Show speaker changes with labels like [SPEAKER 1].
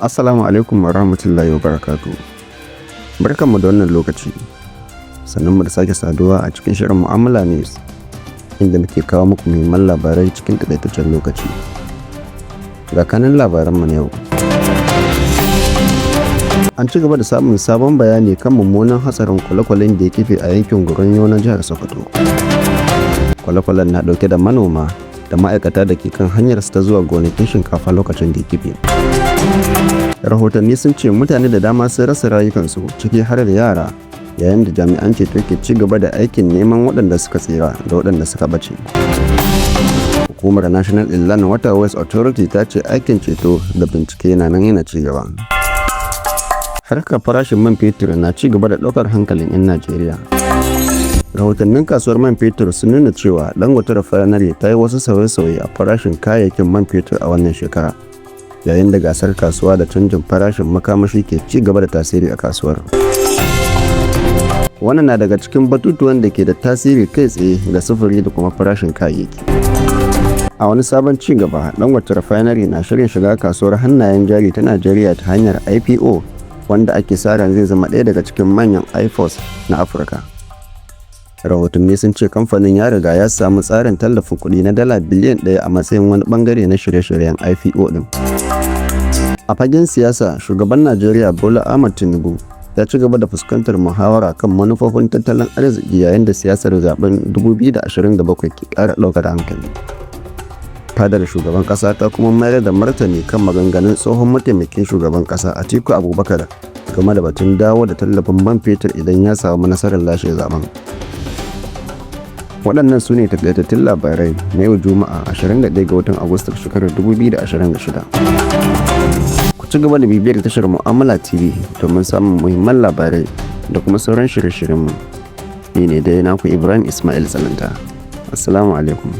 [SPEAKER 1] Assalamu alaikum wa rahmatullahi wa barakatu. Barkanmu da wannan lokaci. Sannan mu da sake saduwa a cikin shirin mu'amala news, inda muke kawo muku muhimman labarai cikin takaitaccen lokaci. Ga kanin labaranmu na yau. An ci gaba da samun sabon bayani kan mummunan hatsarin kwale-kwalen da ya kife a yankin Goronyo na jihar Sokoto. Kwale-kwalen na dauke da manoma da ma'aikata da ke kan hanyar su ta zuwa gonakin shinkafa lokacin da ya kife. Rahotanni sun ce mutane da dama sun rasa rayukansu, ciki har da yara, yayin da jami'an ceto ke ci gaba da aikin neman waɗanda suka tsira da waɗanda suka ɓace. Hukumar National Inland Waterways Authority ta ce aikin ceto da bincike na nan yana ci gaba. Harkar farashin man fetur na ci gaba da ɗaukar hankalin 'yan Najeriya. Rahotannin kasuwar man fetur sun nuna cewa Dangote Refinery ta yi wasu sauye-sauye a farashin kayayyakin man fetur a wannan shekara, yayin da gasar kasuwa da canjin farashin makamashi ke ci gaba da tasiri a kasuwar. Wannan na daga cikin batutuwan da ke da tasiri kai tsaye ga sufuri da kuma farashin kayayyaki. A wani sabon ci gaba, Dangote Refinery na shirin shiga kasuwar hannayen jari ta Najeriya ta hanyar IPO, wanda ake sa ran zai zama ɗaya daga cikin manyan IPOs na Afirka. Rahotanni sun ce kamfanin ya riga ya samu tsarin tallafin kuɗi na dala biliyan 1 a matsayin wani bangare na shirye-shiryen IPO din. A fagen siyasa, shugaban Najeriya Bola Ahmed Tinubu ya ci gaba da fuskantar muhawara kan manufofin tattalin arziki yayin da siyasar zaben 2027 ke ƙara ɗaukar hankali. Fadar shugaban ƙasa ta kuma mayar da martani kan maganganun tsohon mataimakin shugaban ƙasa Atiku Abubakar game da batun dawo da tallafin man fetur idan ya samu nasarar lashe zaben. Waɗannan su ne takaitattun labarai na yau Juma'a 21 ga watan Agusta shekarar 2026. Ku ci gaba da bibiyar tashar Mu'amala TV domin samun muhimman labarai da kuma sauran shirye-shiryenmu. Ni ne dai naku Ibrahim Ismail Salanta. Assalamu alaikum.